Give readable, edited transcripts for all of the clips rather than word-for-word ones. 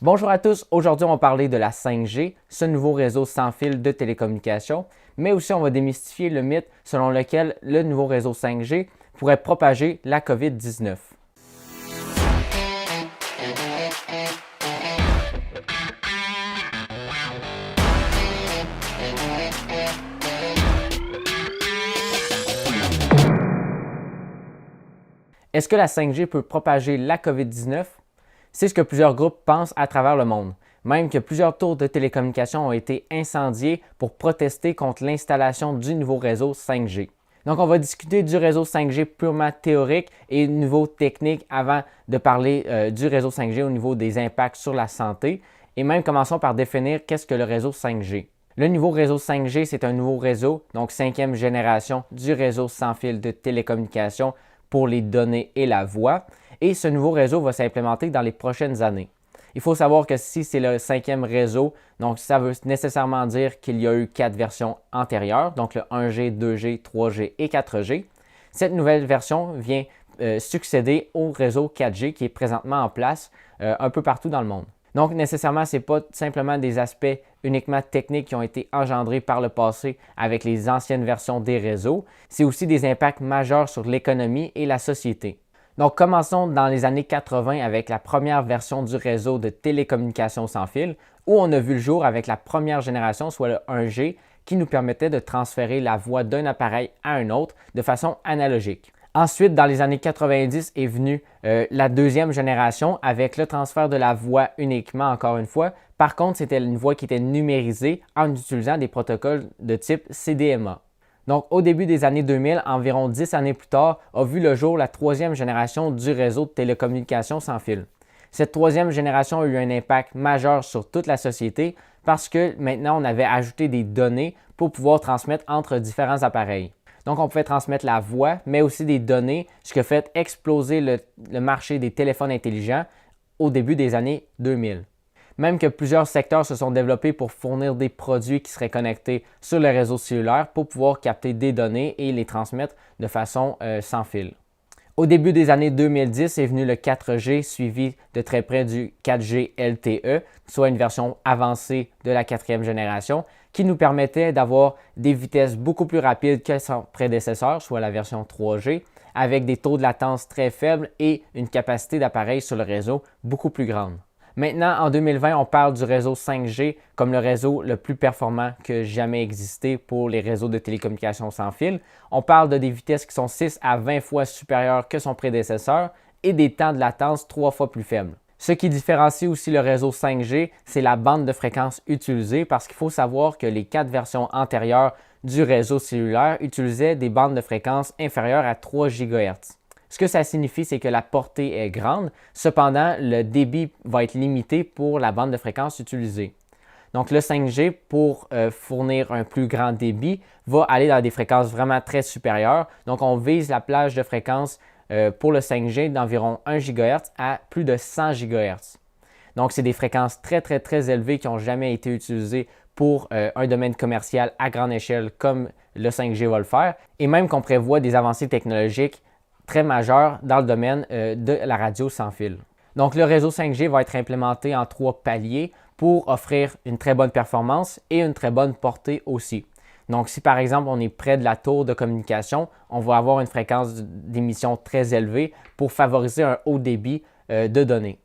Bonjour à tous, aujourd'hui on va parler de la 5G, ce nouveau réseau sans fil de télécommunications, mais aussi on va démystifier le mythe selon lequel le nouveau réseau 5G pourrait propager la COVID-19. Est-ce que la 5G peut propager la COVID-19? C'est ce que plusieurs groupes pensent à travers le monde, même que plusieurs tours de télécommunications ont été incendiées pour protester contre l'installation du nouveau réseau 5G. Donc, on va discuter du réseau 5G purement théorique et niveau technique avant de parler du réseau 5G au niveau des impacts sur la santé. Et même commençons par définir qu'est-ce que le réseau 5G. Le nouveau réseau 5G, c'est un nouveau réseau, donc 5e génération du réseau sans fil de télécommunications pour les données et la voix. Et ce nouveau réseau va s'implémenter dans les prochaines années. Il faut savoir que si c'est le 5e réseau, donc ça veut nécessairement dire qu'il y a eu 4 versions antérieures, donc le 1G, 2G, 3G et 4G. Cette nouvelle version vient succéder au réseau 4G qui est présentement en place un peu partout dans le monde. Donc, nécessairement, ce n'est pas simplement des aspects uniquement techniques qui ont été engendrés par le passé avec les anciennes versions des réseaux, c'est aussi des impacts majeurs sur l'économie et la société. Donc, commençons dans les années 80 avec la première version du réseau de télécommunications sans fil, où on a vu le jour avec la première génération, soit le 1G, qui nous permettait de transférer la voix d'un appareil à un autre de façon analogique. Ensuite, dans les années 90 est venue la deuxième génération avec le transfert de la voix uniquement, encore une fois. Par contre, c'était une voix qui était numérisée en utilisant des protocoles de type CDMA. Donc, au début des années 2000, environ 10 années plus tard, a vu le jour la troisième génération du réseau de télécommunications sans fil. Cette troisième génération a eu un impact majeur sur toute la société parce que maintenant, on avait ajouté des données pour pouvoir transmettre entre différents appareils. Donc, on pouvait transmettre la voix, mais aussi des données, ce qui a fait exploser le marché des téléphones intelligents au début des années 2000. Même que plusieurs secteurs se sont développés pour fournir des produits qui seraient connectés sur le réseau cellulaire pour pouvoir capter des données et les transmettre de façon sans fil. Au début des années 2010 est venu le 4G suivi de très près du 4G LTE, soit une version avancée de la 4e génération, qui nous permettait d'avoir des vitesses beaucoup plus rapides que son prédécesseur, soit la version 3G, avec des taux de latence très faibles et une capacité d'appareil sur le réseau beaucoup plus grande. Maintenant, en 2020, on parle du réseau 5G comme le réseau le plus performant que jamais existé pour les réseaux de télécommunications sans fil. On parle de des vitesses qui sont 6 à 20 fois supérieures que son prédécesseur et des temps de latence 3 fois plus faibles. Ce qui différencie aussi le réseau 5G, c'est la bande de fréquence utilisée parce qu'il faut savoir que les 4 versions antérieures du réseau cellulaire utilisaient des bandes de fréquence inférieures à 3 GHz. Ce que ça signifie, c'est que la portée est grande, cependant, le débit va être limité pour la bande de fréquence utilisée. Donc, le 5G, pour fournir un plus grand débit, va aller dans des fréquences vraiment très supérieures. Donc, on vise la plage de fréquence pour le 5G d'environ 1 GHz à plus de 100 GHz. Donc, c'est des fréquences très, très, très élevées qui n'ont jamais été utilisées pour un domaine commercial à grande échelle comme le 5G va le faire. Et même qu'on prévoit des avancées technologiques très majeur dans le domaine de la radio sans fil. Donc, le réseau 5G va être implémenté en 3 paliers pour offrir une très bonne performance et une très bonne portée aussi. Donc, si par exemple on est près de la tour de communication, on va avoir une fréquence d'émission très élevée pour favoriser un haut débit de données.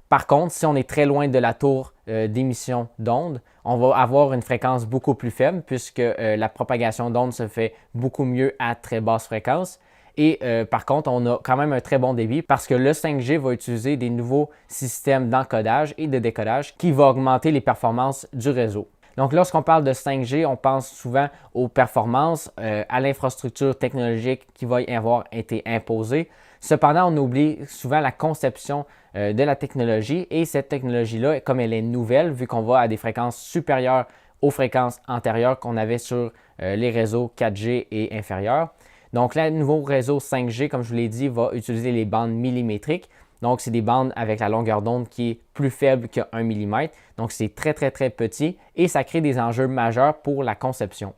Par contre, si on est très loin de la tour d'émission d'ondes, on va avoir une fréquence beaucoup plus faible puisque la propagation d'ondes se fait beaucoup mieux à très basse fréquence. Et par contre, on a quand même un très bon débit parce que le 5G va utiliser des nouveaux systèmes d'encodage et de décodage qui vont augmenter les performances du réseau. Donc, lorsqu'on parle de 5G, on pense souvent aux performances, à l'infrastructure technologique qui va y avoir été imposée. Cependant, on oublie souvent la conception de la technologie et cette technologie-là, comme elle est nouvelle, vu qu'on va à des fréquences supérieures aux fréquences antérieures qu'on avait sur les réseaux 4G et inférieurs. Donc, le nouveau réseau 5G, comme je vous l'ai dit, va utiliser les bandes millimétriques. Donc, c'est des bandes avec la longueur d'onde qui est plus faible que 1 mm. Donc, c'est très, très, très petit et ça crée des enjeux majeurs pour la conception.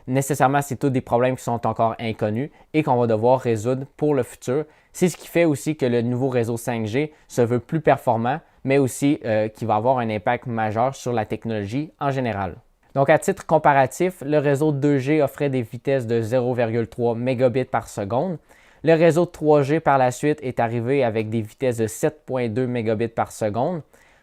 Nécessairement, c'est tous des problèmes qui sont encore inconnus et qu'on va devoir résoudre pour le futur. C'est ce qui fait aussi que le nouveau réseau 5G se veut plus performant, mais aussi qui va avoir un impact majeur sur la technologie en général. Donc, à titre comparatif, le réseau 2G offrait des vitesses de 0,3 mégabits par seconde. Le réseau 3G par la suite est arrivé avec des vitesses de 7,2 mégabits par seconde.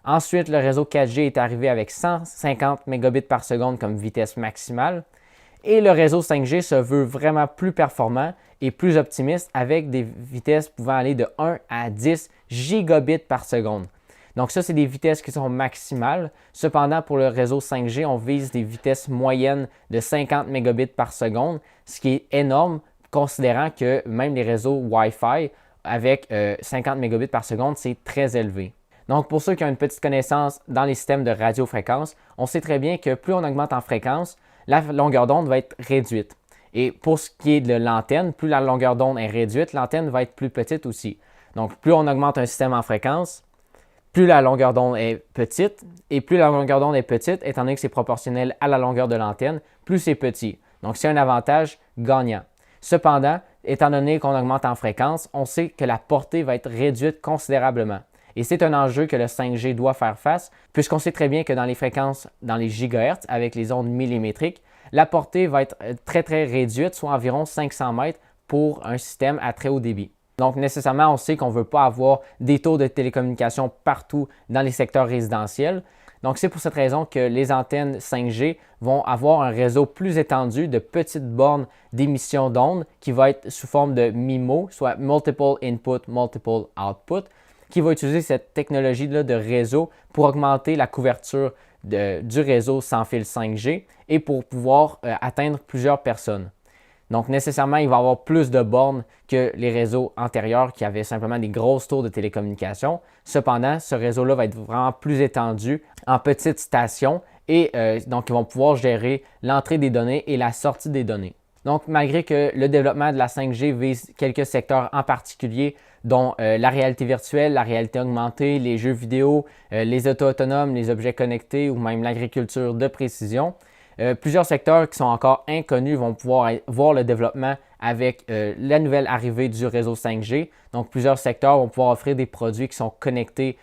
Ensuite, le réseau 4G est arrivé avec 150 mégabits par seconde comme vitesse maximale. Et le réseau 5G se veut vraiment plus performant et plus optimiste avec des vitesses pouvant aller de 1 à 10 gigabits par seconde. Donc ça, c'est des vitesses qui sont maximales. Cependant, pour le réseau 5G, on vise des vitesses moyennes de 50 mégabits par seconde, ce qui est énorme considérant que même les réseaux Wi-Fi avec 50 mégabits par seconde, c'est très élevé. Donc pour ceux qui ont une petite connaissance dans les systèmes de radiofréquence, on sait très bien que plus on augmente en fréquence, la longueur d'onde va être réduite. Et pour ce qui est de l'antenne, plus la longueur d'onde est réduite, l'antenne va être plus petite aussi. Donc plus on augmente un système en fréquence, plus la longueur d'onde est petite, et plus la longueur d'onde est petite, étant donné que c'est proportionnel à la longueur de l'antenne, plus c'est petit. Donc c'est un avantage gagnant. Cependant, étant donné qu'on augmente en fréquence, on sait que la portée va être réduite considérablement. Et c'est un enjeu que le 5G doit faire face, puisqu'on sait très bien que dans les fréquences, dans les gigahertz, avec les ondes millimétriques, la portée va être très réduite, soit environ 500 mètres pour un système à très haut débit. Donc, nécessairement, on sait qu'on ne veut pas avoir des taux de télécommunication partout dans les secteurs résidentiels. Donc, c'est pour cette raison que les antennes 5G vont avoir un réseau plus étendu de petites bornes d'émission d'ondes qui va être sous forme de MIMO, soit Multiple Input, Multiple Output, qui va utiliser cette technologie-là de réseau pour augmenter la couverture du réseau sans fil 5G et pour pouvoir atteindre plusieurs personnes. Donc, nécessairement, il va y avoir plus de bornes que les réseaux antérieurs qui avaient simplement des grosses tours de télécommunication. Cependant, ce réseau-là va être vraiment plus étendu en petites stations et donc, ils vont pouvoir gérer l'entrée des données et la sortie des données. Donc, malgré que le développement de la 5G vise quelques secteurs en particulier, dont la réalité virtuelle, la réalité augmentée, les jeux vidéo, les autos autonomes, les objets connectés ou même l'agriculture de précision, plusieurs secteurs qui sont encore inconnus vont pouvoir voir le développement avec la nouvelle arrivée du réseau 5G. Donc, plusieurs secteurs vont pouvoir offrir des produits qui sont connectés,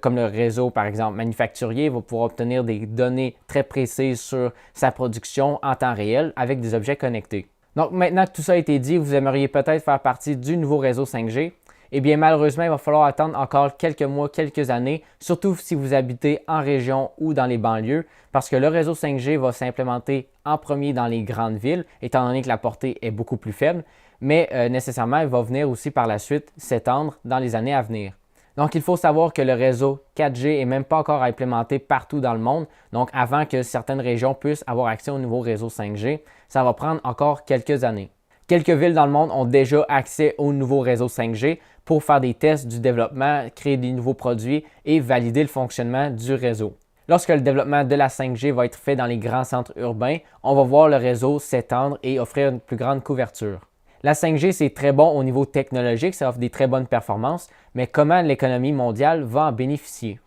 comme le réseau, par exemple, manufacturier, va pouvoir obtenir des données très précises sur sa production en temps réel avec des objets connectés. Donc, maintenant que tout ça a été dit, vous aimeriez peut-être faire partie du nouveau réseau 5G. Eh bien, malheureusement, il va falloir attendre encore quelques mois, quelques années, surtout si vous habitez en région ou dans les banlieues, parce que le réseau 5G va s'implémenter en premier dans les grandes villes, étant donné que la portée est beaucoup plus faible, mais nécessairement, il va venir aussi par la suite s'étendre dans les années à venir. Donc, il faut savoir que le réseau 4G n'est même pas encore implémenté partout dans le monde. Donc, avant que certaines régions puissent avoir accès au nouveau réseau 5G, ça va prendre encore quelques années. Quelques villes dans le monde ont déjà accès au nouveau réseau 5G pour faire des tests du développement, créer des nouveaux produits et valider le fonctionnement du réseau. Lorsque le développement de la 5G va être fait dans les grands centres urbains, on va voir le réseau s'étendre et offrir une plus grande couverture. La 5G, c'est très bon au niveau technologique, ça offre des très bonnes performances, mais comment l'économie mondiale va en bénéficier?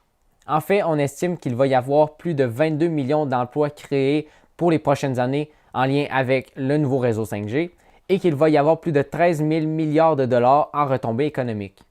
En fait, on estime qu'il va y avoir plus de 22 millions d'emplois créés pour les prochaines années en lien avec le nouveau réseau 5G et qu'il va y avoir plus de 13 000 milliards de dollars en retombées économiques.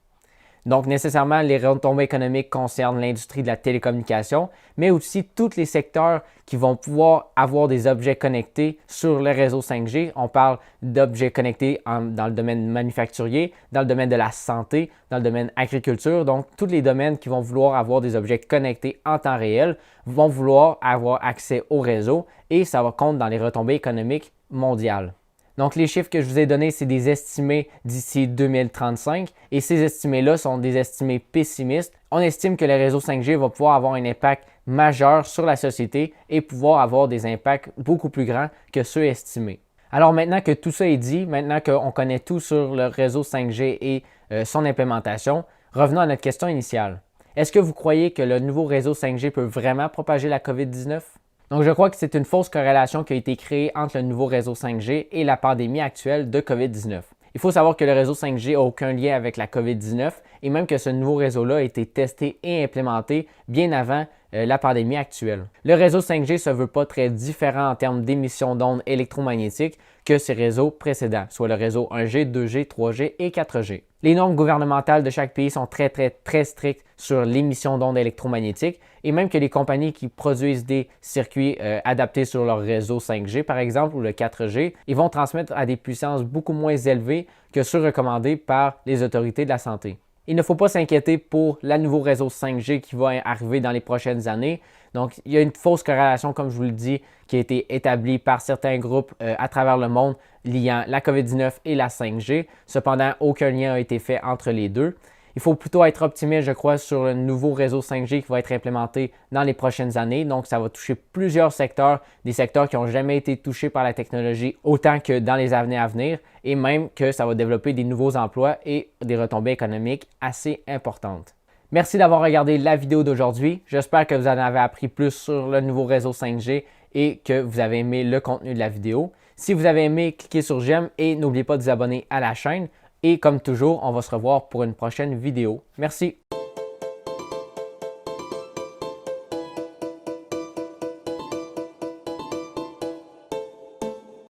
Donc, nécessairement, les retombées économiques concernent l'industrie de la télécommunication, mais aussi tous les secteurs qui vont pouvoir avoir des objets connectés sur le réseau 5G. On parle d'objets connectés dans le domaine manufacturier, dans le domaine de la santé, dans le domaine agriculture. Donc, tous les domaines qui vont vouloir avoir des objets connectés en temps réel vont vouloir avoir accès au réseau et ça va compter dans les retombées économiques mondiales. Donc, les chiffres que je vous ai donnés, c'est des estimés d'ici 2035 et ces estimés-là sont des estimés pessimistes. On estime que le réseau 5G va pouvoir avoir un impact majeur sur la société et pouvoir avoir des impacts beaucoup plus grands que ceux estimés. Alors maintenant que tout ça est dit, maintenant qu'on connaît tout sur le réseau 5G et son implémentation, revenons à notre question initiale. Est-ce que vous croyez que le nouveau réseau 5G peut vraiment propager la COVID-19? Donc, je crois que c'est une fausse corrélation qui a été créée entre le nouveau réseau 5G et la pandémie actuelle de COVID-19. Il faut savoir que le réseau 5G n'a aucun lien avec la COVID-19 et même que ce nouveau réseau-là a été testé et implémenté bien avant la pandémie actuelle. Le réseau 5G ne se veut pas très différent en termes d'émissions d'ondes électromagnétiques que ces réseaux précédents, soit le réseau 1G, 2G, 3G et 4G. Les normes gouvernementales de chaque pays sont très strictes sur l'émission d'ondes électromagnétiques et même que les compagnies qui produisent des circuits adaptés sur leur réseau 5G par exemple ou le 4G, ils vont transmettre à des puissances beaucoup moins élevées que ceux recommandés par les autorités de la santé. Il ne faut pas s'inquiéter pour le nouveau réseau 5G qui va arriver dans les prochaines années. Donc, il y a une fausse corrélation, comme je vous le dis, qui a été établie par certains groupes à travers le monde liant la COVID-19 et la 5G. Cependant, aucun lien n'a été fait entre les deux. Il faut plutôt être optimiste, je crois, sur le nouveau réseau 5G qui va être implémenté dans les prochaines années. Donc, ça va toucher plusieurs secteurs, des secteurs qui n'ont jamais été touchés par la technologie autant que dans les années à venir, et même que ça va développer des nouveaux emplois et des retombées économiques assez importantes. Merci d'avoir regardé la vidéo d'aujourd'hui. J'espère que vous en avez appris plus sur le nouveau réseau 5G et que vous avez aimé le contenu de la vidéo. Si vous avez aimé, cliquez sur j'aime et n'oubliez pas de vous abonner à la chaîne. Et comme toujours, on va se revoir pour une prochaine vidéo. Merci!